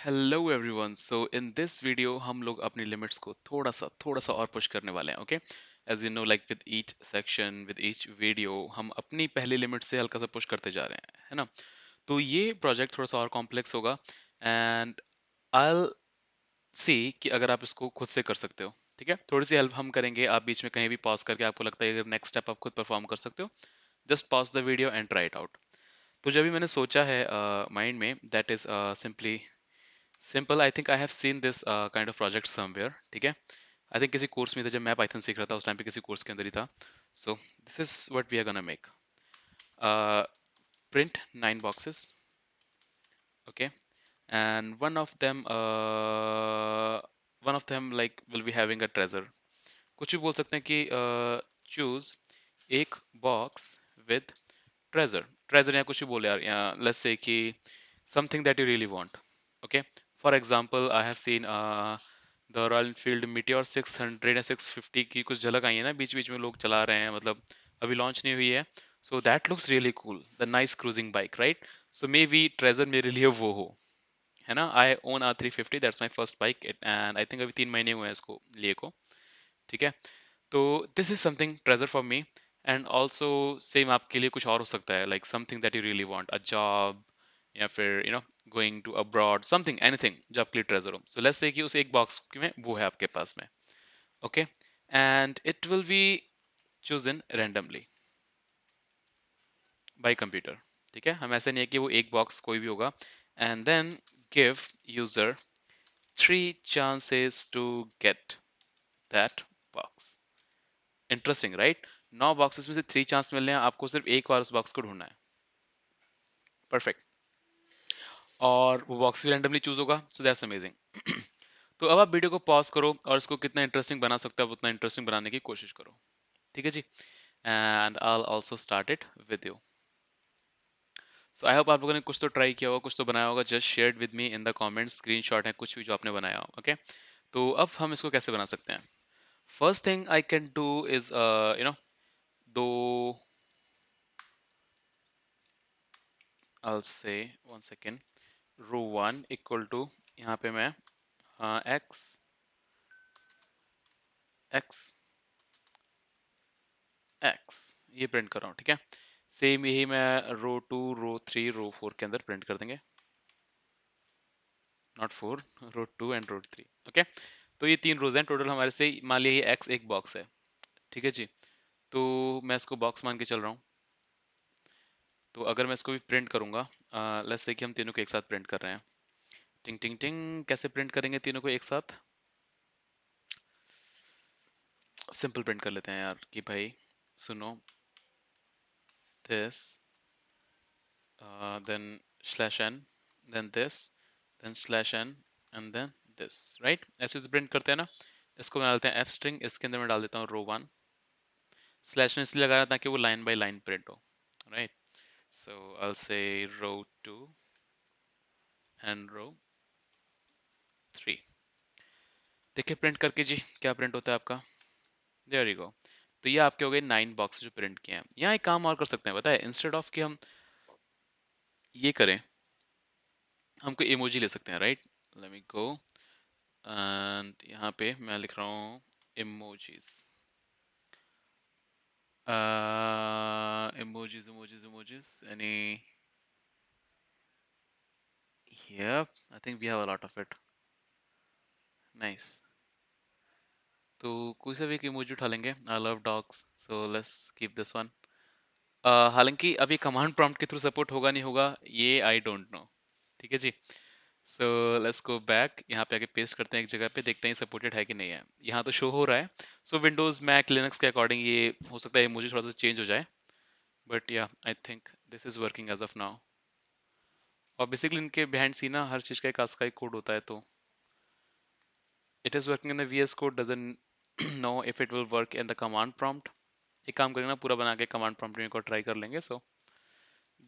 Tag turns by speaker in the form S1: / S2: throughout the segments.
S1: Hello everyone. So in this video हम लोग अपनी लिमिट्स को थोड़ा सा और पुश करने वाले हैं। Okay, as you know, like with each section, with each video, हम अपनी पहली लिमिट से हल्का सा पुश करते जा रहे हैं, है ना। तो ये प्रोजेक्ट थोड़ा सा और कॉम्प्लेक्स होगा एंड आई सी कि अगर आप इसको खुद से कर सकते हो। ठीक है, थोड़ी सी हेल्प हम करेंगे। आप बीच में कहीं भी पॉज करके आपको लगता है अगर नेक्स्ट स्टेप आप खुद परफॉर्म कर सकते हो, just pause the video and try it out. तो जब भी मैंने सोचा है माइंड में, that is simply simple. I think I have seen this kind of project somewhere. ठीक है, आई थिंक किसी कोर्स में था, जब मैं पाइथन सीख रहा था उस टाइम पे किसी कोर्स के अंदर ही था। So this is what we are gonna make. Print 9 boxes, okay, and one of them like will be having a treasure. कुछ भी बोल सकते हैं कि चूज एक बॉक्स विद ट्रेजर। ट्रेजर या कुछ भी बोले यार, या लेट्स से कि something that you really want. Okay, for example I have seen the royal Enfield meteor 600 या 650 की कुछ झलक आई है ना, बीच बीच में लोग चला रहे हैं, मतलब अभी लॉन्च नहीं हुई है। So that looks really cool, the nice cruising bike, right. So maybe treasure मेरे लिए वो हो, है ना। I own R350, that's my first bike and I think अभी 3 महीने हुए हैं इसको लिए को। ठीक है, तो this is something treasure for me. And also same आपके लिए कुछ और हो सकता है, like something that you really want, a job, या फिर going to abroad, something, anything जो आपके लिए ट्रेजर हो। सो लेट्स से कि उस एक बॉक्स में वो है आपके पास में। Okay, and it will be chosen randomly bye computer. ठीक है, हम ऐसे नहीं है कि वो एक बॉक्स कोई भी होगा। And then give user 3 chances to get that box. Interesting, right. 9 boxes में से 3 चांस मिलने हैं, आपको सिर्फ एक बार उस बॉक्स को ढूंढना है। परफेक्ट। और वो बॉक्स भी रैंडमली चूज होगा, सो दैट्स अमेजिंग। तो अब आप वीडियो को पॉज करो और इसको कितना इंटरेस्टिंग बना सकते हो आप उतना इंटरेस्टिंग बनाने की कोशिश करो। ठीक है जी, and I also start it with you. So I hope आप लोगों ने कुछ तो ट्राई किया होगा, कुछ तो बनाया होगा। Just share with me in the comments, screenshot है कुछ भी जो आपने बनाया हो। ओके, तो अब हम इसको कैसे बना सकते हैं। First thing I can do is दो, I'll say 1 second, row 1 equal to, यहाँ पे मैं एक्स एक्स एक्स ये प्रिंट कर रहा हूँ। ठीक है, सेम यही मैं रो 2 रो 3 रो 4 के अंदर प्रिंट कर देंगे। Not 4, row 2 and row 3। Okay, तो ये 3 रोज हैं टोटल हमारे से। मान लिया ये एक्स एक बॉक्स है। ठीक है जी, तो मैं इसको बॉक्स मान के चल रहा हूँ। तो अगर मैं इसको भी प्रिंट करूंगा, लेट्स से कि हम तीनों को एक साथ प्रिंट कर रहे हैं। टिंग टिंग टिंग, कैसे प्रिंट करेंगे तीनों को एक साथ। सिंपल प्रिंट कर लेते हैं यार कि भाई सुनो, this, then slash n, then this, then slash n, and then this, right। ऐसे तो प्रिंट करते हैं ना। इसको बना लेते हैं एफ स्ट्रिंग, इसके अंदर मैं डाल देता हूँ रो 1। स्लैश ने इसलिए लगाया ताकि वो लाइन बाय लाइन प्रिंट हो, राइट। सो आई से रो 2 एंड रो 3। देखिए प्रिंट करके जी क्या प्रिंट होता है आपका। There you go. तो ये आपके हो गए 9 बॉक्स जो प्रिंट किए हैं। यहाँ एक काम और कर सकते हैं, पता है, इंस्टेड ऑफ कि हम ये करें, हम कोई इमोजी ले सकते हैं, right. Let me go and यहाँ पे मैं लिख रहा हूँ emojis, emojis emojis emojis any, yep, I think we have a lot of it. Nice. तो कोई सा भी एक इमोजी उठा लेंगे। I love dogs, so let's keep this one. हालांकि अभी कमांड प्रॉम्प्ट के थ्रू सपोर्ट होगा नहीं होगा ये आई डोंट नो। ठीक है जी, सो लेट्स गो बैक, यहाँ पे आके पेस्ट करते हैं एक जगह पे, देखते हैं सपोर्टेड है कि नहीं है। यहाँ तो शो हो रहा है। सो विंडोज मैक लिनक्स के अकॉर्डिंग ये हो सकता है मुझे थोड़ा सा चेंज हो जाए, बट या I think this is working as of now. और बेसिकली इनके बिहाइंड सी ना हर चीज का एक आस्का कोड होता है, तो it is working in the VS code, doesn't know if it will work in the command prompt. एक काम करेंगे ना, पूरा बना के कमांड प्रॉम्प्ट में को ट्राई कर लेंगे, सो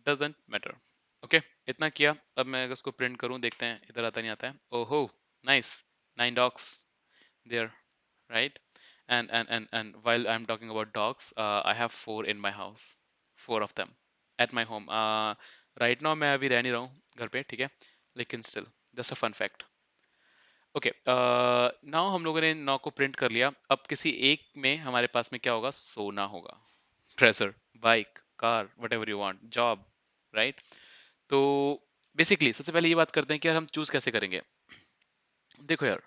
S1: डजंट मैटर। ओके, इतना किया। अब मैं अगर इसको प्रिंट करूं, देखते हैं इधर आता नहीं आता है। ओहो, nice, 9 dogs there, right। And while I'm talking about dogs, I have 4 in my house, 4 of them at my home। Right now मैं अभी रह नहीं रहा हूँ घर पे, ठीक है, लेकिन still just a fun fact. Okay, now हम लोगों ने 9 को प्रिंट कर लिया। अब किसी एक में हमारे पास में क्या होगा? सोना होगा, dresser, bike, car, what ever you want, job, right? तो बेसिकली सबसे पहले ये बात करते हैं कि यार हम चूज कैसे करेंगे। देखो यार,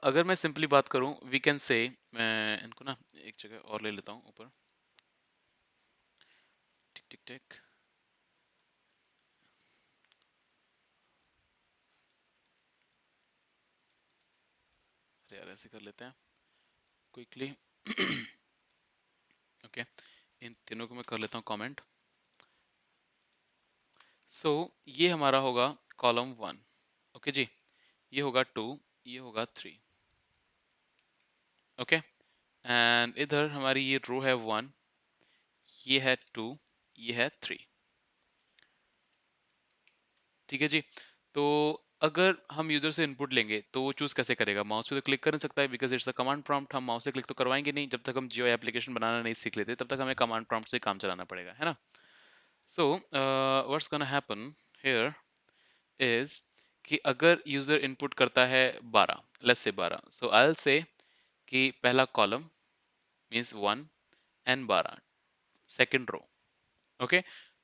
S1: अगर मैं सिंपली बात करूं, वी कैन से, मैं इनको ना एक जगह और ले लेता हूं ऊपर। टिक टिक टिक। अरे यार, ऐसे कर लेते हैं क्विकली। ओके, इन तीनों को मैं कर लेता हूँ कमेंट। सो ये हमारा होगा कॉलम 1। ओके जी, ये होगा 2, ये होगा 3। ओके, एंड इधर हमारी ये रो है 1, ये है 2, ये है 3। ठीक है जी। तो अगर हम यूजर से इनपुट लेंगे तो वो चूज कैसे करेगा? माउस पे तो क्लिक कर नहीं सकता है, because it's a command prompt. हम माउस से क्लिक तो करवाएंगे नहीं जब तक हम जियो एप्लीकेशन बनाना नहीं सीख लेते, तब तक हमें कमांड प्रॉम्प्ट से काम चलाना पड़ेगा, है ना? So what's gonna happen here is कि अगर यूजर इनपुट करता है 12, let's say 12, so I will say कि पहला column means 1 and 12, second row. Okay,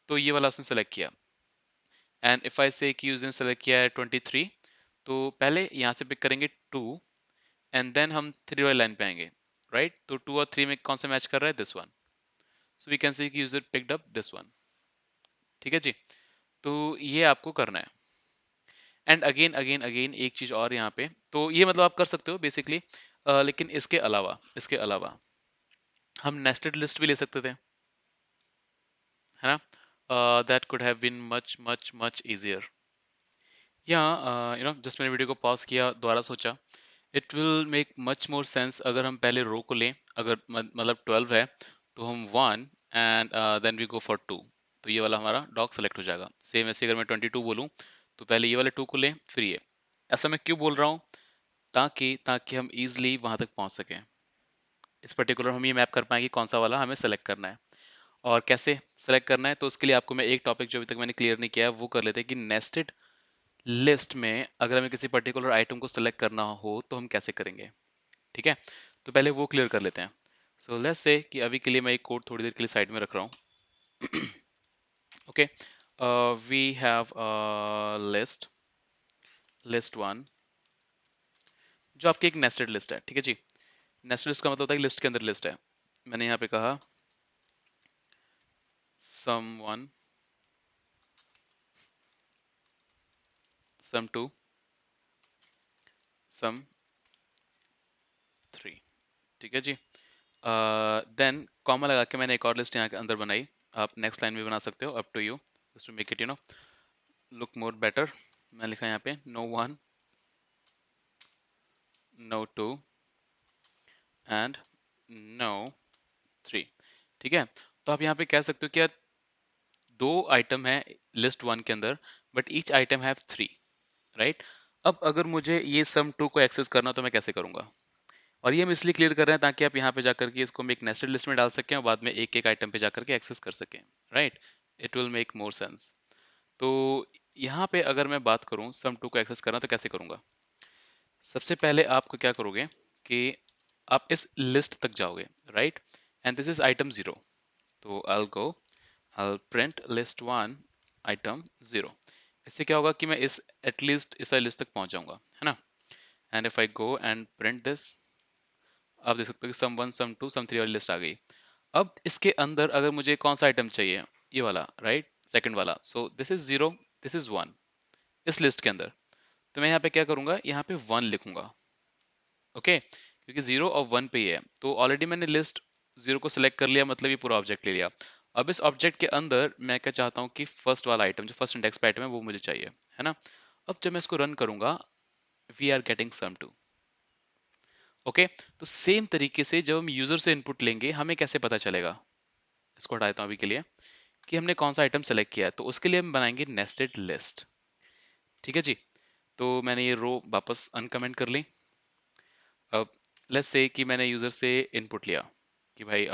S1: तो ये वाला उसने सेलेक्ट किया। एंड इफ आई से कि यूजर ने सेलेक्ट किया है 23, तो पहले यहाँ से पिक करेंगे 2, एंड देन हम 3 वाली लाइन पे आएंगे, राइट? तो 2 और 3 में कौन सा मैच कर रहा है? This one. So we can say कि user picked up this one. ठीक है जी, तो ये आपको करना है। एंड अगेन अगेन अगेन एक चीज और यहाँ पे, तो ये मतलब आप कर सकते हो बेसिकली, लेकिन इसके अलावा हम नेस्टेड लिस्ट भी ले सकते थे, है ना? That could have been much much much easier. या जस्ट मैंने वीडियो को पॉज किया, दोबारा सोचा, it will make much more sense अगर हम पहले रो को लें। अगर मतलब 12 है तो हम 1 and then we go for 2, तो ये वाला हमारा डॉग सेलेक्ट हो जाएगा। सेम ऐसे अगर मैं 22 बोलूँ तो पहले ये वाले 2 को लें फिर ये। ऐसा मैं क्यों बोल रहा हूँ? ताकि ताकि हम इजीली वहां तक पहुंच सकें। इस पर्टिकुलर हम ये मैप कर पाएंगे कौन सा वाला हमें सेलेक्ट करना है और कैसे सेलेक्ट करना है। तो उसके लिए आपको मैं एक टॉपिक जो अभी तक मैंने क्लियर नहीं किया है वो कर लेते हैं कि नेस्टेड लिस्ट में अगर हमें किसी पर्टिकुलर आइटम को सेलेक्ट करना हो तो हम कैसे करेंगे। ठीक है, तो पहले वो क्लियर कर लेते हैं। सो लेट्स से कि अभी के लिए मैं एक कोड थोड़ी देर के लिए साइड में रख रहा हूँ। Okay, we have list, list one, जो आपकी एक नेस्टेड लिस्ट है। ठीक है जी, नेस्टेड लिस्ट का मतलब होता है कि लिस्ट के अंदर लिस्ट है। मैंने यहाँ पे कहा sum one, sum two, sum three. ठीक है जी, देन कॉमा लगा के मैंने एक और लिस्ट यहाँ के अंदर बनाई। आप नेक्स्ट लाइन भी बना सकते हो, up to you, just to make it look more better. मैं लिखा यहाँ पे no one, no two and no three. ठीक है, तो आप यहाँ पे कह सकते हो कि यार दो आइटम है लिस्ट वन के अंदर, but each item have 3, right? अब अगर मुझे ये सम टू को एक्सेस करना तो मैं कैसे करूंगा? और ये हम इसलिए क्लियर कर रहे हैं ताकि आप यहाँ पे जाकर के इसको हम एक नेस्टेड लिस्ट में डाल सकें और बाद में एक एक आइटम पे जाकर के एक्सेस कर सकें, right? It will make more sense. तो यहाँ पे अगर मैं बात करूँ सम टू को एक्सेस करना तो कैसे करूंगा? सबसे पहले आपको क्या करोगे कि आप इस लिस्ट तक जाओगे, right? And this is item 0, तो I'll print list 1 item 0। इससे क्या होगा कि मैं इस एटलीस्ट इस वाली लिस्ट तक पहुंच जाऊंगा, है ना? And if I go and print this, आप देख सकते हो कि सम 1 सम 2 सम 3 वाली लिस्ट आ गई। अब इसके अंदर अगर मुझे कौन सा आइटम चाहिए, ये वाला, राइट? सेकंड वाला। सो दिस इज 0, दिस इज 1, इस लिस्ट के अंदर। तो मैं यहाँ पे क्या करूंगा, यहाँ पे 1 लिखूंगा। ओके, क्योंकि 0 और 1 पे ही है, तो ऑलरेडी मैंने लिस्ट 0 को सिलेक्ट कर लिया, मतलब ये पूरा ऑब्जेक्ट ले लिया। अब इस ऑब्जेक्ट के अंदर मैं क्या चाहता हूँ कि फर्स्ट वाला आइटम, जो फर्स्ट इंडेक्स पे आइटम है, वो मुझे चाहिए, है ना? अब जब मैं इसको रन करूंगा, we are getting some two. Okay, तो सेम तरीके से जब हम यूजर से इनपुट लेंगे, हमें कैसे पता चलेगा? इसको हटा देता हूँ अभी के लिए, कि हमने कौन सा आइटम सेलेक्ट किया है। तो उसके लिए हम बनाएंगे नेस्टेड लिस्ट। ठीक है जी, तो मैंने ये रो वापस अनकमेंट कर ली। अब लेट्स से कि मैंने यूजर से इनपुट लिया कि भाई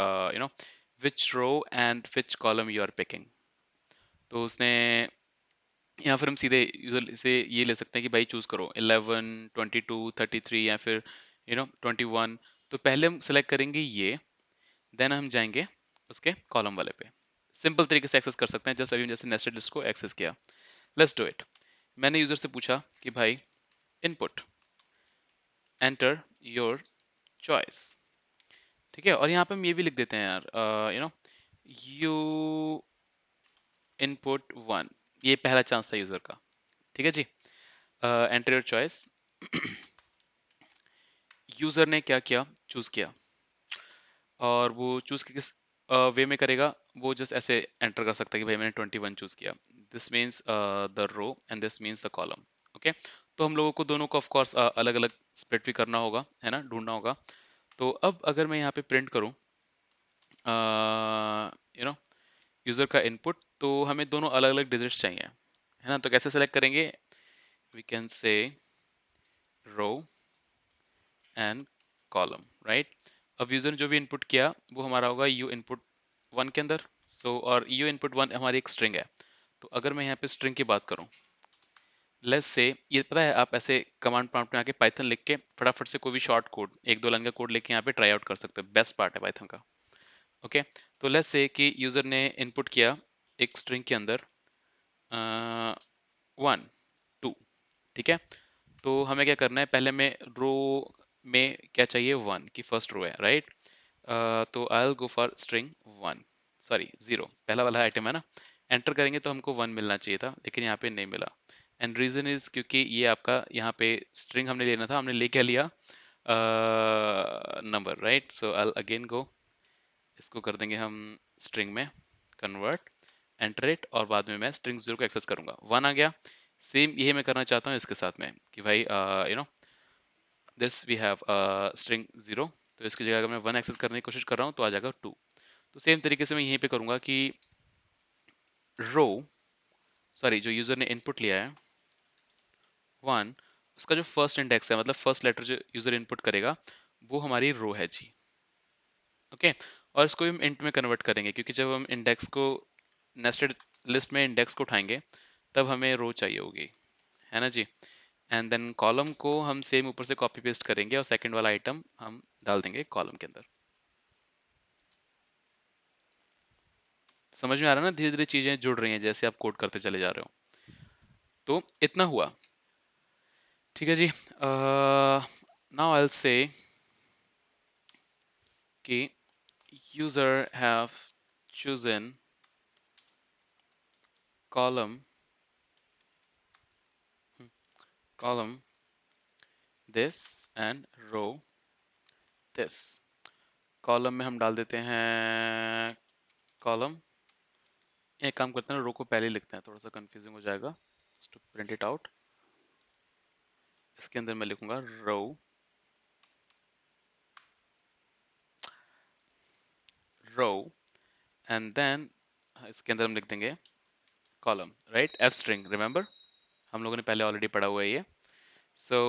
S1: which row and which column you are picking. तो उसने या फिर हम सीधे यूजर से ये ले सकते हैं कि भाई चूज करो 11, 22, 33 या फिर 21। तो पहले हम सेलेक्ट करेंगे ये, देन हम जाएंगे उसके कॉलम वाले पे। सिंपल तरीके से एक्सेस कर सकते हैं, जस्ट अभी जैसे नेस्टेड लिस्ट को एक्सेस किया। Let's do it. मैंने यूजर से पूछा कि भाई इनपुट एंटर योर चॉइस, ठीक है। और यहाँ पे हम ये भी लिख देते हैं यार, यू इनपुट वन, ये पहला चांस था यूजर का, ठीक है जी। Enter your choice. यूजर ने क्या किया, चूज किया, और वो चूज किस वे में करेगा, वो जस्ट ऐसे एंटर कर सकता है कि भाई मैंने 21 चूज किया। This means the row and this means the column. Okay, तो हम लोगों को दोनों को ऑफ कोर्स अलग अलग स्प्लिट भी करना होगा, है ना, ढूंढना होगा। तो अब अगर मैं यहाँ पे प्रिंट करूँ यू नो यूजर का इनपुट, तो हमें दोनों अलग अलग डिजिट्स चाहिए, है ना। तो कैसे सेलेक्ट करेंगे, we can say row and column, right. अब यूजर ने जो भी इनपुट किया वो हमारा होगा यू इनपुट वन के अंदर। सो और यू इनपुट वन हमारी एक स्ट्रिंग है। तो अगर मैं यहाँ पे स्ट्रिंग की बात करूँ, लेट्स से, ये पता है आप ऐसे कमांड प्रॉम्प्ट में आके पाइथन लिख के फटाफट से कोई भी शॉर्ट कोड, एक दो लाइन का कोड लेके यहाँ पे ट्राई आउट कर सकते हो, बेस्ट पार्ट है पाइथन का। ओके, तो लेट्स से कि यूजर ने इनपुट किया एक स्ट्रिंग के अंदर 1, 2, ठीक है। तो हमें क्या करना है, पहले में रो में क्या चाहिए, वन की फर्स्ट रो है, राइट। तो आई will go for string one, sorry zero, पहला वाला आइटम है ना। एंटर करेंगे तो हमको वन मिलना चाहिए था, लेकिन यहाँ पे नहीं मिला। एंड रीजन इज क्योंकि ये आपका यहाँ पे स्ट्रिंग हमने लेना था, हमने ले क्या लिया, number, right. So I again go, इसको कर देंगे हम स्ट्रिंग में कन्वर्ट, एंटर इट, और बाद में मैं स्ट्रिंग जीरो को एक्सेस करूंगा, वन आ गया। सेम यही मैं करना चाहता हूँ इसके साथ में कि भाई this we have string zero, तो इसकी जगह अगर मैं वन एक्सेस करने की कोशिश कर रहा हूँ तो आ जाएगा टू। तो सेम तरीके से मैं यहीं पे करूंगा कि रो, सॉरी, जो यूजर ने इनपुट लिया है वन, उसका जो फर्स्ट इंडेक्स है, मतलब फर्स्ट लेटर जो यूजर इनपुट करेगा, वो हमारी रो है जी। ओके, और इसको हम इंट में कन्वर्ट करेंगे, क्योंकि जब हम इंडेक्स को नेस्टेड लिस्ट में इंडेक्स को उठाएंगे तब हमें रो चाहिए होगी, है ना जी। एंड देन कॉलम को हम सेम ऊपर से कॉपी पेस्ट करेंगे और सेकंड वाला आइटम हम डाल देंगे कॉलम के अंदर। समझ में आ रहा है ना, धीरे धीरे चीजें जुड़ रही हैं जैसे आप कोड करते चले जा रहे हो। तो इतना हुआ, ठीक है जी। नाउ आई विल से कि user have chosen column column this and row this। Column में हम डाल देते हैं कॉलम, एक काम करते हैं रो को पहले ही लिखते हैं, थोड़ा सा कंफ्यूजिंग हो जाएगा, just to print it out. इसके अंदर मैं लिखूंगा रो एंड देन इसके अंदर हम लिख देंगे column, right, F string, remember हम लोगों ने पहले ऑलरेडी पढ़ा हुआ है ये। सो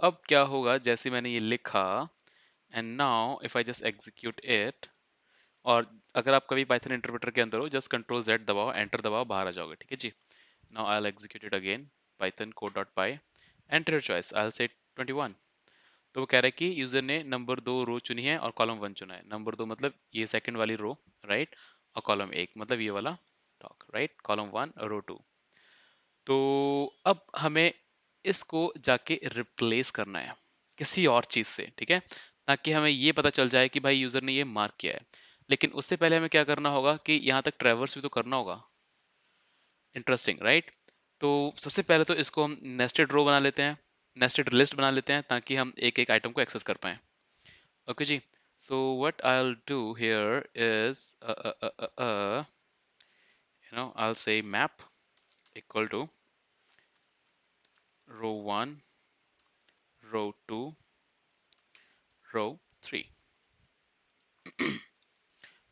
S1: अब क्या होगा, जैसे मैंने ये लिखा, and now if I just execute it, और अगर आप कभी पाइथन इंटरप्रेटर के अंदर हो, जस्ट कंट्रोल जेड दबाओ, एंटर दबाओ, बाहर आ जाओगे, ठीक है जी। Now I will execute it again, Python code dot py, enter your choice, I will say 21। तो वो कह रहा है कि यूजर ने नंबर दो रो चुनी है और कॉलम वन चुना है। नंबर दो मतलब ये सेकंड वाली रो, राइट, और कॉलम एक मतलब ये वाला talk, right, column one row two. तो अब हमें इसको जाके रिप्लेस करना है किसी और चीज से, ठीक है, ताकि हमें ये पता चल जाए कि भाई यूजर ने ये मार्क किया है। लेकिन उससे पहले हमें क्या करना होगा कि यहाँ तक ट्रैवर्स भी तो करना होगा, इंटरेस्टिंग, राइट। तो सबसे पहले तो इसको हम नेस्टेड रो बना लेते हैं, नेस्टेड लिस्ट बना लेते हैं, ताकि हम एक एक आइटम को एक्सेस कर पाए। ओके जी। So what I will do here is I will say map equal to row one, row two, row three.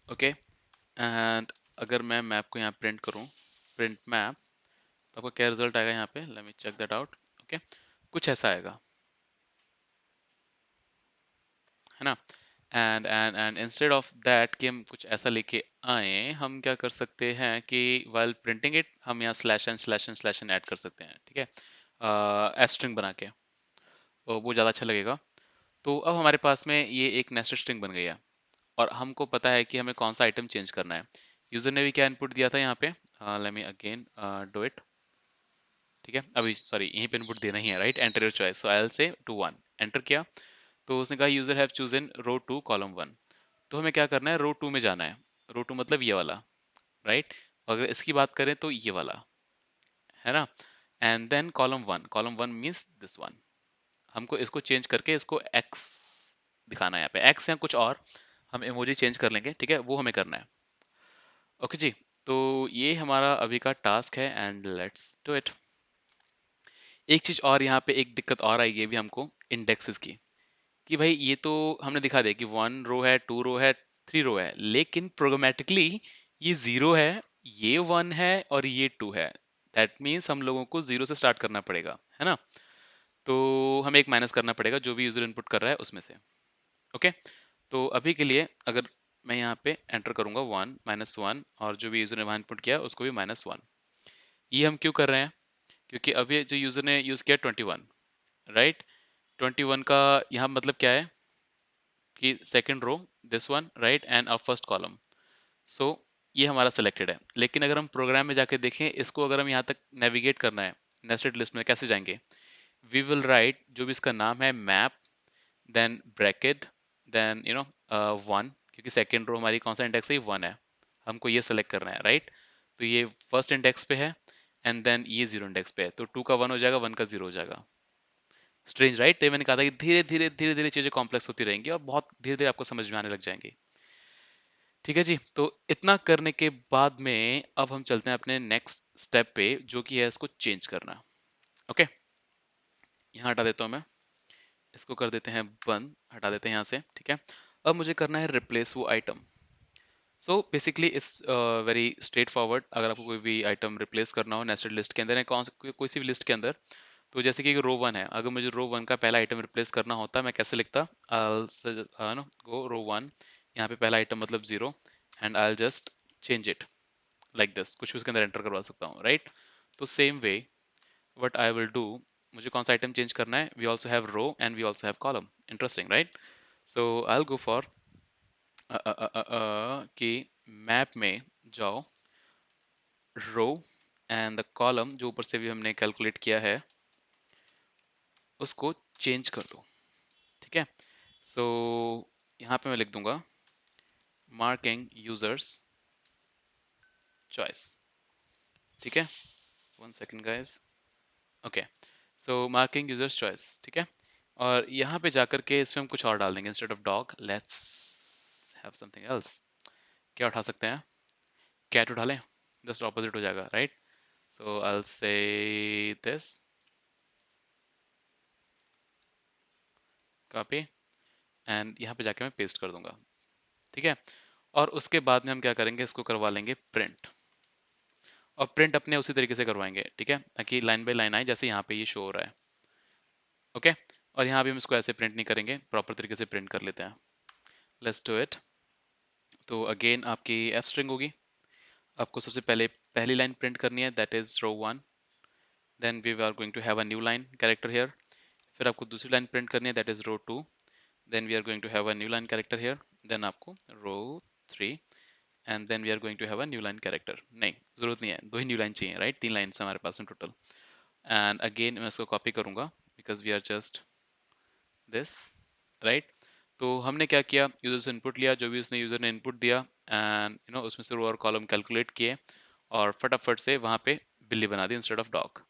S1: Okay, and अगर मैं मैप को यहाँ प्रिंट करूँ, प्रिंट मैप, तो आपको क्या रिजल्ट आएगा यहाँ पे, let me check that out. Okay, कुछ ऐसा आएगा, है ना। एंड इंस्टेड ऑफ दैट कि हम कुछ ऐसा लेके आए, हम क्या कर सकते हैं कि वाइल प्रिंटिंग इट हम यहाँ स्लैश एन ऐड कर सकते हैं, ठीक है, एफ स्ट्रिंग बना के, तो वो ज़्यादा अच्छा लगेगा। तो अब हमारे पास में ये एक नेस्टेड स्ट्रिंग बन गई है और हमको पता है कि हमें कौन सा आइटम चेंज करना है। यूजर ने भी क्या इनपुट दिया था यहाँ पे, let me again do it, ठीक है, अभी सॉरी यहीं पे इनपुट देना ही है, right, enter your choice, so I will say two 1, enter किया। तो उसने कहा user have chosen row 2 column 1, तो हमें क्या करना है, रो 2 में जाना है। रो 2 मतलब ये वाला, राइट, अगर इसकी बात करें तो ये वाला है ना, and then column 1 means this one, हमको इसको चेंज करके इसको एक्स दिखाना है यहाँ पे, एक्स या कुछ और हम इमोजी चेंज कर लेंगे, ठीक है, वो हमें करना है। ओके जी, तो ये हमारा अभी का टास्क है एंड लेट्स डू इट। एक चीज और यहाँ पे एक दिक्कत और आएगी अभी हमको इंडेक्सेस की, कि भाई ये तो हमने दिखा दिया कि 1 रो है 2 रो है 3 रो है, लेकिन प्रोग्रामेटिकली ये 0 है, ये 1 है और ये 2 है। दैट मीन्स हम लोगों को 0 से स्टार्ट करना पड़ेगा, है ना, तो हमें एक माइनस करना पड़ेगा जो भी यूजर इनपुट कर रहा है उसमें से। ओके, तो अभी के लिए अगर मैं यहाँ पे एंटर करूंगा 1 -1 और जो भी यूजर ने वहाँ इनपुट किया उसको भी -1, ये हम क्यों कर रहे हैं, क्योंकि अभी जो यूजर ने यूज किया 21, राइट, 21 का यहाँ मतलब क्या है कि second row this one, right, and our first column, so ये हमारा सिलेक्टेड है। लेकिन अगर हम प्रोग्राम में जाके देखें इसको, अगर हम यहाँ तक नेविगेट करना है नेस्टेड लिस्ट में, कैसे जाएंगे, वी विल राइट जो भी इसका नाम है map, then bracket, then one, क्योंकि सेकेंड रो हमारी कौन सा इंडेक्स है, 1 है, हमको ये सेलेक्ट करना है, राइट, तो ये फर्स्ट इंडेक्स पे है एंड देन ये 0 इंडेक्स पे है, तो 2 का 1 हो जाएगा, 1 का 0 हो जाएगा। स्ट्रेंज, राइट, तो मैंने कहा था कि धीरे धीरे चीजें कॉम्प्लेक्स होती रहेंगी और बहुत धीरे धीरे आपको समझ में आने लग जाएंगी। ठीक है जी, तो इतना करने के बाद में अब हम चलते हैं अपने नेक्स्ट स्टेप पे, जो कि है इसको चेंज करना। ओके, यहाँ हटा देता हूँ मैं, इसको कर देते हैं बंद, हटा देते हैं यहाँ से, ठीक है। अब मुझे करना है रिप्लेस वो आइटम। सो बेसिकली इस वेरी स्ट्रेट फॉरवर्ड, अगर आपको कोई भी आइटम रिप्लेस करना हो नेस्टेड लिस्ट के अंदर या कोई सी भी लिस्ट के अंदर, तो जैसे कि रो 1 है, अगर मुझे रो 1 का पहला आइटम रिप्लेस करना होता, मैं कैसे लिखता, आई नो गो रो 1, यहाँ पे पहला आइटम मतलब 0, and I just change it like this, कुछ भी उसके अंदर एंटर करवा सकता हूँ, राइट। तो same way what I will do, मुझे कौन सा आइटम चेंज करना है, we also have row and we also have column, interesting, right. So I will go for कि मैप में जाओ, रो एंड द कॉलम जो ऊपर से भी हमने कैलकुलेट किया है उसको चेंज कर दो, ठीक है। सो यहाँ पे मैं लिख दूंगा मार्किंग यूजर्स चॉइस, ठीक है, 1 सेकेंड गाइस, ओके, सो मार्किंग यूजर्स चॉइस, ठीक है। और यहाँ पे जाकर के इसमें हम कुछ और डाल देंगे, instead of dog let's have something else. क्या उठा सकते हैं, कैट उठा लें, जस्ट ऑपोजिट हो जाएगा, राइट। सो आई विल से दिस, कॉपी, एंड यहाँ पे जाके मैं पेस्ट कर दूंगा, ठीक है। और उसके बाद में हम क्या करेंगे, इसको करवा लेंगे प्रिंट, और प्रिंट अपने उसी तरीके से करवाएंगे, ठीक है, ताकि लाइन बाय लाइन आए जैसे यहाँ पे ये शो हो रहा है। ओके, और यहाँ भी हम इसको ऐसे प्रिंट नहीं करेंगे, प्रॉपर तरीके से प्रिंट कर लेते हैं, लेट्स डू इट। तो अगेन आपकी एफ स्ट्रिंग होगी, आपको सबसे पहले पहली लाइन प्रिंट करनी है, that is row 1, then we are going to have a new line character here, फिर आपको दूसरी लाइन प्रिंट करनी है, that is row 2, then we are going to have a new line character here, then आपको row 3, and then we are going to have a new line character, नहीं जरूरत नहीं है, 2 ही न्यू लाइन चाहिए, right, 3 line हमारे पास में total. And again मैं इसको कॉपी करूंगा because we are just this, right. तो हमने क्या किया, यूजर से इनपुट लिया, जो भी उसने यूजर ने इनपुट दिया, एंड उसमें से रो और कॉलम कैलकुलेट किए और फटाफट से वहां पे बिल्ली बना दी इंस्टेड ऑफ डॉग।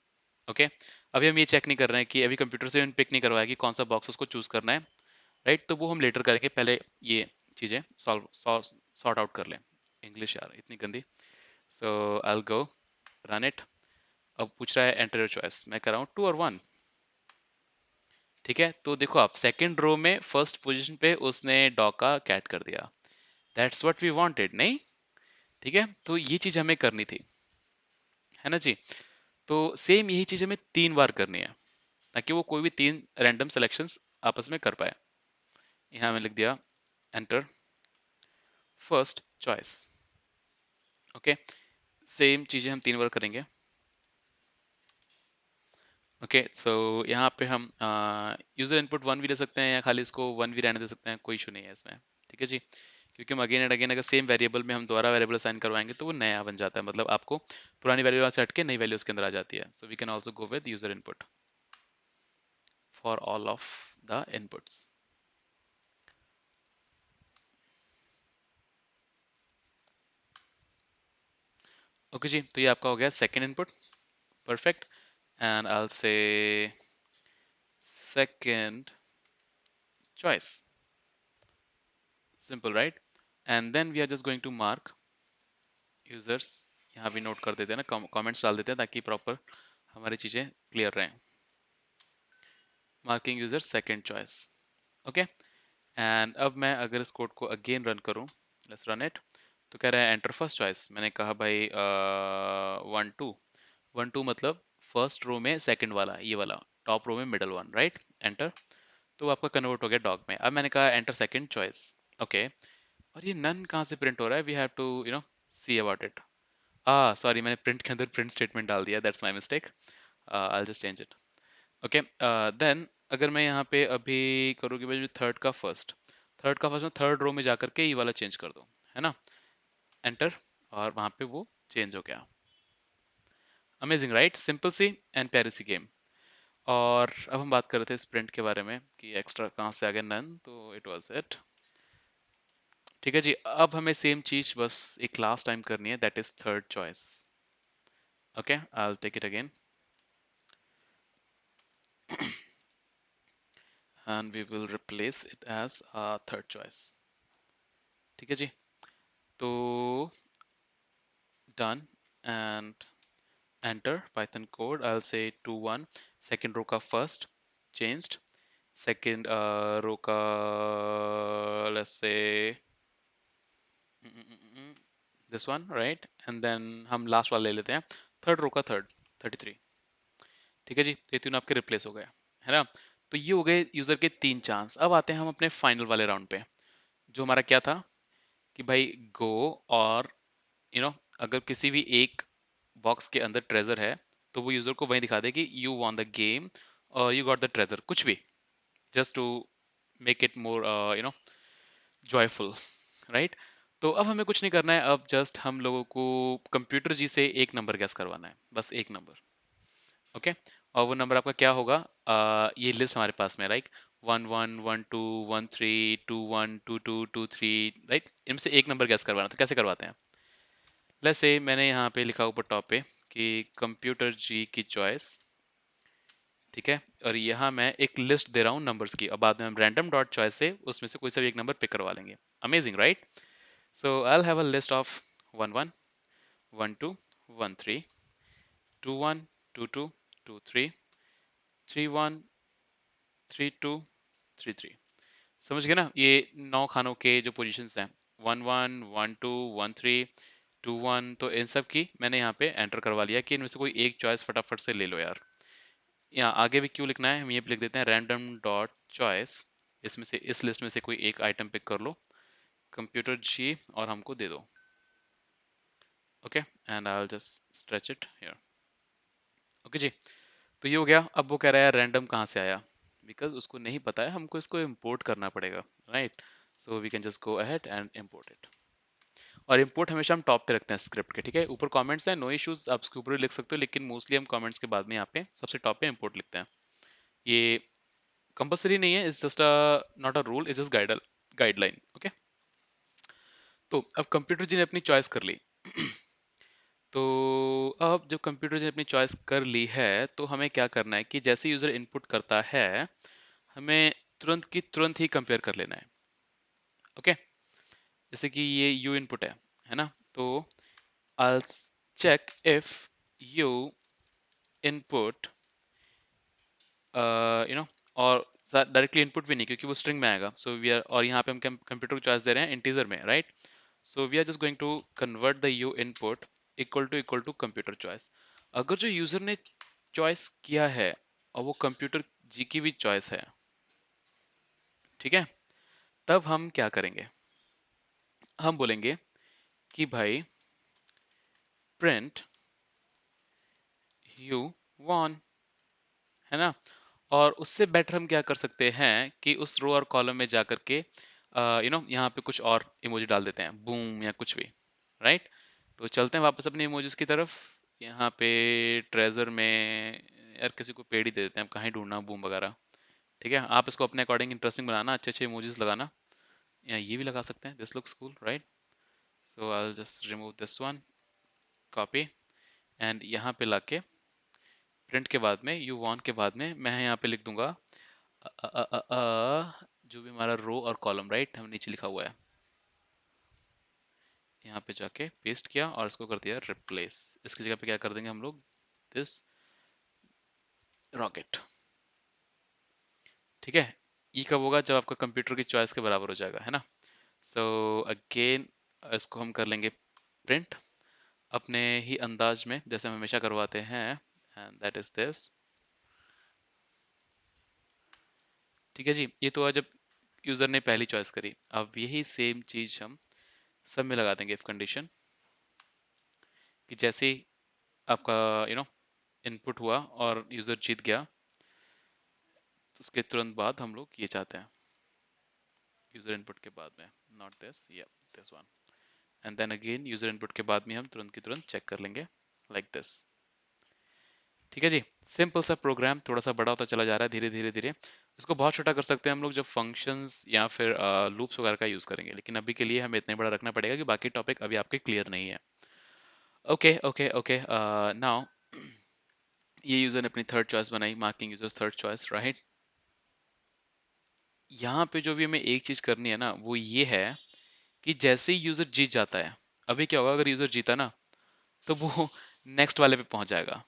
S1: ओके, अभी हम ये चेक नहीं कर रहे हैं कि अभी कंप्यूटर से पिक नहीं करवाया कि कौन सा बॉक्स उसको चूज करना है, राइट, तो वो हम लेटर करेंगे, पहले ये चीजें सॉल्व सॉर्ट आउट कर लें। इंग्लिश यार इतनी गंदी, so I will go run it. अब पूछ रहा है एंटर योर चॉइस, मैं कर रहा हूँ 2 और 1, ठीक है। तो देखो आप सेकंड रो में फर्स्ट पोजीशन पे उसने डॉग का कैट कर दिया, दैट्स व्हाट वी वांटेड, नहीं, ठीक है, तो ये चीज हमें करनी थी, है ना जी। तो सेम यही चीज हमें 3 बार करनी है, ताकि वो कोई भी 3 रैंडम सिलेक्शंस आपस में कर पाए। यहाँ मैं लिख दिया enter first choice. Okay, same चीजें हम 3 बार करेंगे। ओके, सो यहाँ पे हम यूजर इनपुट 1 भी ले सकते हैं या खाली इसको 1 भी रहने दे सकते हैं, कोई इशू नहीं है इसमें। ठीक है जी, क्योंकि हम अगेन एंड अगेन अगर सेम वेरिएबल में हम दोबारा वेरिएबल असाइन करवाएंगे तो वो नया बन जाता है, मतलब आपको पुरानी वैल्यू से हट के नई वैल्यू उसके अंदर आ जाती है। So we can also go with user input for all of the inputs. Okay जी, तो ये आपका हो गया second input. Perfect, and I will say second choice. Simple, right? And then we are just going to mark users, यहाँ भी note कर देते हैं ना, कमेंट्स डाल देते हैं ताकि प्रॉपर हमारी चीज़ें क्लियर रहें। Marking user second choice. Okay, and अब मैं अगर इस कोड को अगेन रन करूँ, लेट्स रन इट, तो कह रहा है एंटर फर्स्ट चॉइस। मैंने कहा भाई 1 2 मतलब फर्स्ट रो में सेकंड वाला, ये वाला टॉप रो में मिडल वन, राइट? एंटर, तो आपका कन्वर्ट हो गया डॉग में। अब मैंने कहा एंटर सेकंड चॉइस। ओके, और ये नन कहाँ से प्रिंट हो रहा है? We have to see about it. Sorry, मैंने प्रिंट के अंदर प्रिंट स्टेटमेंट डाल दिया, that's my mistake. I will just change it. Okay, then अगर मैं यहाँ पे अभी करूँ कि भाई थर्ड का फर्स्ट में थर्ड रो में जाकर के ये वाला चेंज कर दो, है ना? एंटर, और वहाँ पे वो चेंज हो गया। Amazing, right? सिंपल सी एंड प्यारी सी गेम। और अब हम बात कर रहे थे स्प्रिंट के बारे में कि एक्स्ट्रा कहाँ से आ गया, नन, तो इट वाज इट। ठीक है जी, अब हमें सेम चीज बस एक लास्ट टाइम करनी है, that is third choice. Okay, I will take it again and we will replace it as a third choice। ठीक है जी, तो done and enter python code। I'll say 2 1 second row का first changed, second row का let's say this one, right? and then हम last वाला ले लेते हैं, थर्ड रो का थर्ड 33। ठीक है जी, तो ये तीनों आपके रिप्लेस हो गए, है ना? तो ये हो गए यूजर के 3 चांस। अब आते हैं हम अपने फाइनल वाले राउंड पे, जो हमारा क्या था कि भाई गो, और अगर किसी भी एक बॉक्स के अंदर ट्रेजर है तो वो यूजर को वही दिखा दे कि यू वॉन द गेम और यू गॉट द ट्रेजर, कुछ भी, just to make it more joyful, right? तो अब हमें कुछ नहीं करना है, अब जस्ट हम लोगों को कंप्यूटर जी से एक नंबर गैस करवाना है, बस एक नंबर। ओके, और वो नंबर आपका क्या होगा? ये लिस्ट हमारे पास में, राइट? 1 1 1 2 1 3 2 1 2 2 2 3, राइट? इनमें से एक नंबर गैस करवाना, तो कैसे करवाते हैं? लेट्स से मैंने यहाँ पे लिखा ऊपर टॉप पे कि कंप्यूटर जी की चॉइस, ठीक है, और यहाँ मैं एक लिस्ट दे रहा हूँ नंबर्स की, और बाद में हम रैंडम डॉट चॉइस से उसमें से कोई सा भी एक नंबर पिक करवा लेंगे। Amazing, right? So I will have a list of 1 1 1 2 1 3 2 1 2 2 2 3 3 1 3 2 3 3। समझ गए ना? ये 9 खानों के जो पोजीशंस हैं, 1 1 1 2 1 3 2 1, तो इन सब की मैंने यहाँ पे एंटर करवा लिया कि इनमें से कोई एक चॉइस फटाफट से ले लो यार। यहाँ आगे भी क्यों लिखना है, हम ये भी लिख देते हैं रैंडम डॉट चॉइस, इसमें से इस लिस्ट में से कोई एक आइटम पिक कर लो, कंप्यूटर जी, और हमको दे दो। Okay, and I will just stretch it here. Okay जी, तो ये हो गया। अब वो कह रहा है रैंडम कहाँ से आया, बिकॉज उसको नहीं पता है, हमको इसको इम्पोर्ट करना पड़ेगा, right? So we can just go ahead and import it. और इंपोर्ट हमेशा हम टॉप पे रखते हैं स्क्रिप्ट के, ठीक है? ऊपर कमेंट्स हैं, नो इश्यूज, आप उसके ऊपर भी लिख सकते हो, लेकिन मोस्टली हम कमेंट्स के बाद में यहाँ पे सबसे टॉप पे इंपोर्ट लिखते हैं। ये कंपलसरी नहीं है, it's just a not a rule, it's just guideline. Okay, तो अब कंप्यूटर जी ने अपनी चॉइस कर ली तो अब जब कंप्यूटर जी ने अपनी चॉइस कर ली है तो हमें क्या करना है कि जैसे यूजर इनपुट करता है, हमें तुरंत की तुरंत ही कंपेयर कर लेना है। ओके, जैसे कि ये यू इनपुट है ना? तो I'll check if you input और डायरेक्टली इनपुट भी नहीं, क्योंकि वो स्ट्रिंग में आएगा। सो वी आर, और यहाँ पे हम कंप्यूटर को चॉइस दे रहे हैं इंटीजर में, right? So we are just going to convert the you input equal to computer choice. अगर जो यूजर ने चॉइस किया है और वो कंप्यूटर जी की भी चॉइस है, ठीक है, तब हम क्या करेंगे, हम बोलेंगे कि भाई प्रिंट यू वॉन, है ना। और उससे बेटर हम क्या कर सकते हैं कि उस रो और कॉलम में जा करके यहाँ पे कुछ और इमोजी डाल देते हैं, बूम या कुछ भी, राइट। तो चलते हैं वापस अपने इमोजीज की तरफ। यहाँ पे ट्रेजर में यार किसी को पेड़ ही दे देते हैं, अब कहाँ ही ढूंढना बूम वगैरह। ठीक है, आप इसको अपने अकॉर्डिंग इंटरेस्टिंग बनाना, अच्छे अच्छे इमोजीज लगाना, या ये भी लगा सकते हैं, this looks cool right. So I will just remove this one, copy, and यहाँ पे लाके प्रिंट के बाद में यू वांट के बाद में मैं यहाँ पे लिख दूंगा जो भी हमारा रो और कॉलम राइट हम नीचे लिखा हुआ है, यहाँ पे जाके पेस्ट किया और इसको कर दिया रिप्लेस। इसकी जगह पे क्या कर देंगे हम लोग, दिस रॉकेट। ठीक है, ये कब होगा, जब आपका कंप्यूटर की चॉइस के बराबर हो जाएगा, है ना। सो अगेन इसको हम कर लेंगे प्रिंट अपने ही अंदाज में जैसे हम हमेशा करवाते हैं, एंड दैट इज दिस। ठीक है जी, ये तो जब यूजर ने पहली चॉइस करी, अब यही सेम चीज हम सब में लगा देंगे इफ कंडीशन, कि जैसे ही आपका इनपुट हुआ और यूजर जीत गया, तो उसके तुरंत बाद हम लोग ये चाहते हैं, यूजर इनपुट के बाद में, नॉट दिस, या this one, and then again user input के बाद में हम तुरंत की तुरंत चेक कर लेंगे लाइक दिस। ठीक है जी, सिंपल सा प्रोग्राम थोड़ा सा बड़ा होता चला जा रहा है धीरे धीरे धीरे। इसको बहुत छोटा कर सकते हैं हम लोग जब फंक्शंस या फिर लूप्स वगैरह का यूज करेंगे, लेकिन अभी के लिए हमें इतना बड़ा रखना पड़ेगा कि बाकी टॉपिक अभी आपके क्लियर नहीं है। ओके ओके ओके, नाउ ये यूजर ने अपनी थर्ड चॉइस बनाई, marking users third choice right. यहाँ पे जो भी हमें एक चीज करनी है ना वो ये है कि जैसे ही यूजर जीत जाता है, अभी क्या होगा अगर यूजर जीता ना, तो वो नेक्स्ट वाले पे पहुंच जाएगा,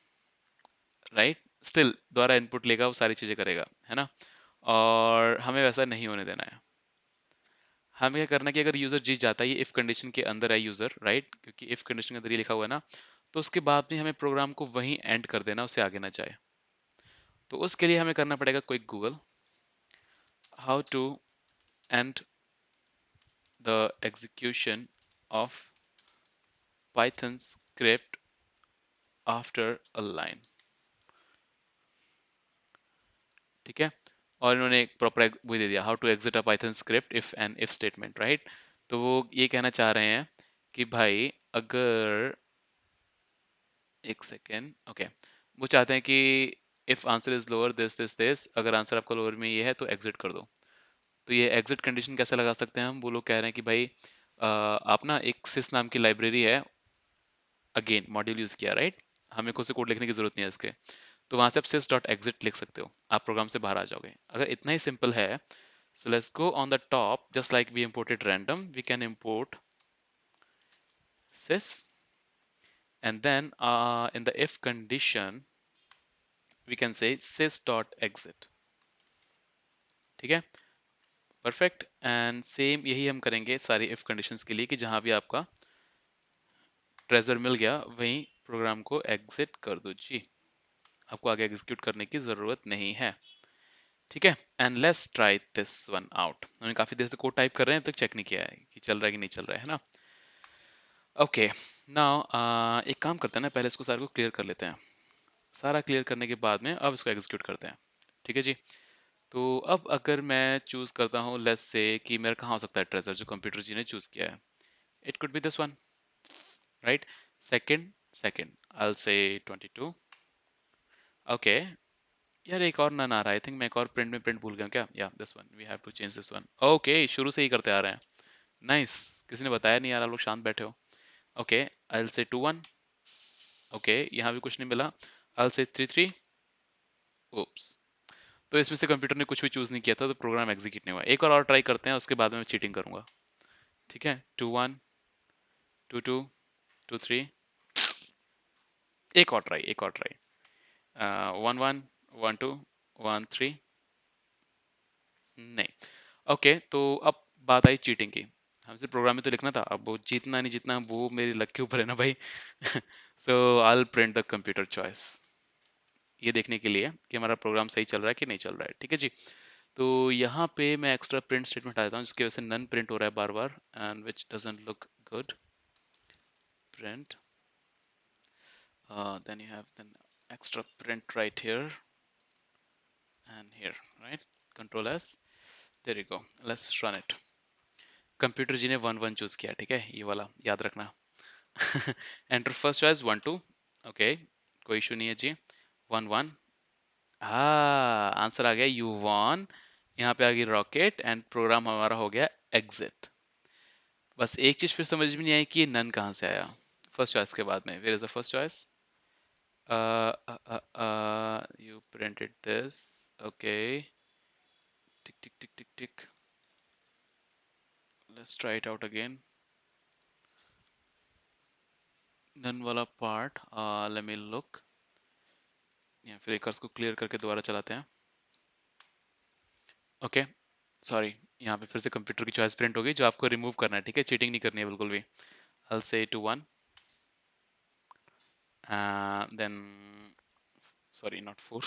S1: राइट। स्टिल दोबारा इनपुट लेगा, वो सारी चीजें करेगा, है ना। और हमें वैसा नहीं होने देना है। हमें क्या करना है कि अगर यूजर जीत जाता है, ये इफ कंडीशन के अंदर है यूजर राइट, क्योंकि इफ कंडीशन के अंदर ये लिखा हुआ है ना, तो उसके बाद में हमें प्रोग्राम को वहीं एंड कर देना, उससे आगे ना जाए। तो उसके लिए हमें करना पड़ेगा quick Google how to end the execution of Python script after a line. ठीक है, और इन्होंने एक प्रॉपर वो दे दिया, how to exit a Python script if an if statement right. तो वो ये कहना चाह रहे हैं कि भाई अगर, एक सेकेंड, ओके, वो चाहते हैं कि if answer is lower this this this, अगर आंसर आपका लोअर में ये है तो एग्जिट कर दो। तो ये एग्जिट कंडीशन कैसे लगा सकते हैं हम, वो लोग कह रहे हैं कि भाई आप ना एक सिस नाम की लाइब्रेरी है, अगेन मॉड्यूल यूज किया राइट, हमें खुद से कोड लिखने की जरूरत नहीं है इसके, तो वहां से आप sys डॉट एग्जिट लिख सकते हो, आप प्रोग्राम से बाहर आ जाओगे अगर इतना ही सिंपल है। So let's go on the top, just like we imported random, we can import sys, and then in the if condition we can say sys dot exit। ठीक है, परफेक्ट। एंड सेम यही हम करेंगे सारी if conditions के लिए, कि जहां भी आपका ट्रेजर मिल गया वहीं प्रोग्राम को एग्जिट कर दो जी, आपको आगे एग्जीक्यूट करने की जरूरत नहीं है। ठीक है, and let's try this one out. हमने काफी देर से कोड टाइप कर रहे हैं, अब तक चेक नहीं किया है कि चल रहा है कि नहीं चल रहा है ना। ओके, नाउ एक काम करते हैं ना, पहले इसको सारे को क्लियर कर लेते हैं। सारा क्लियर करने के बाद में अब इसको एग्जीक्यूट करते हैं। ठीक है जी, तो अब अगर मैं चूज करता हूँ लेट्स से कि मेरा कहाँ हो सकता है ट्रेजर जो कंप्यूटर जी ने चूज किया है, it could be this one right. Second, I will से 22। ओके, यार एक और नन आ रहा है, आई थिंक मैं एक और प्रिंट में प्रिंट भूल गया हूँ क्या, या this one, we have to change this one. Okay, शुरू से ही करते आ रहे हैं, नाइस। किसी ने बताया नहीं यार, आप लोग शांत बैठे हो। Okay, I will say 21। Okay, यहाँ भी कुछ नहीं मिला, आई विल से 33। ओप्स, तो इसमें से कंप्यूटर ने कुछ भी चूज नहीं किया था, तो प्रोग्राम एग्जीक्यूट नहीं हुआ। एक और ट्राई करते हैं, उसके बाद में मैं चीटिंग करूंगा। ठीक है, 21, 22, 23, एक और ट्राई, एक और ट्राई, 11, 12, 13, नहीं। ओके, तो अब बात आई चीटिंग की। हमसे प्रोग्राम में तो लिखना था, अब वो जीतना नहीं जीतना वो मेरी लक के ऊपर है ना भाई। So I will print the computer choice, ये देखने के लिए कि हमारा प्रोग्राम सही चल रहा है कि नहीं चल रहा है। ठीक है जी, तो यहाँ पे मैं एक्स्ट्रा प्रिंट स्टेटमेंट आ देता हूँ जिसकी वजह से नन प्रिंट हो रहा है बार बार, and which doesn't look good. Print, then you have then extra print right here and here, right? Control S. There you go. Let's run it. Computer जी ने 1 1 चूज किया, ठीक है, ये वाला याद रखना. Enter first choice 1 2. ओके, कोई इशू नहीं है जी. 1 1. हाँ, आंसर आ गया यू वन. यहाँ पे आ गई रॉकेट एंड प्रोग्राम हमारा हो गया एग्जिट. बस एक चीज फिर समझ में नहीं आई कि ये नन कहाँ से आया फर्स्ट चॉइस के बाद में. Where is the first choice? You printed this. Okay. Tick, tick, tick, tick, tick. Let's try it out again. None वाला part. Let me look. या फिर एक को क्लियर करके दोबारा चलाते हैं. ओके, सॉरी, यहाँ पे फिर से कंप्यूटर की चॉइस प्रिंट हो गई जो आपको रिमूव करना है, ठीक है, चीटिंग नहीं करनी है बिल्कुल भी. I'll say 2 1. Then sorry, not 4.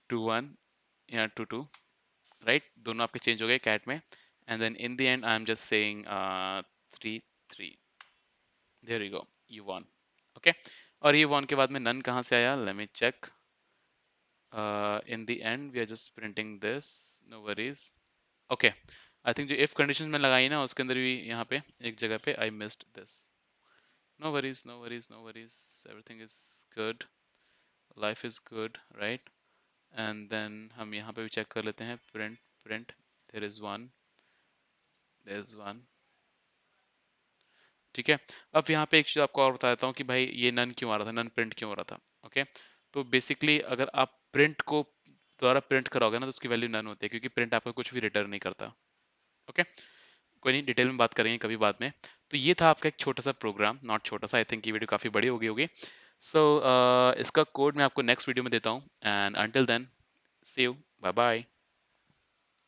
S1: 2 1. या 2 2. राइट, दोनों आपके चेंज हो गए कैट में. And then in the end I am just saying 3 3. There you go, you won. Okay, और ये वन के बाद में नन कहाँ से आया? Let me check. In the end we are just printing this, no worries. Okay, I think जो if condition में लगाई ना उसके अंदर भी यहाँ पे एक जगह पे I missed this. No worries, no worries, no worries, everything is good, life is good, right. And then हम यहाँ पे भी चेक कर लेते हैं. Print print, there is one, there is one. ठीक है, अब यहाँ पे एक चीज आपको और बता देता हूँ कि भाई ये नन क्यों आ रहा था, नन प्रिंट क्यों हो रहा था. ओके, तो बेसिकली अगर आप प्रिंट को दोबारा प्रिंट कराओगे ना तो उसकी वैल्यू नन होती है क्योंकि प्रिंट आपका कुछ भी रिटर्न नहीं करता. ओके, कोई नहीं, डिटेल में बात करेंगे कभी बाद में. तो ये था आपका एक छोटा सा प्रोग्राम, नॉट छोटा सा, आई थिंक ये वीडियो काफ़ी बड़ी हो गई होगी. सो इसका कोड मैं आपको नेक्स्ट वीडियो में देता हूँ. And until then, see you, bye bye.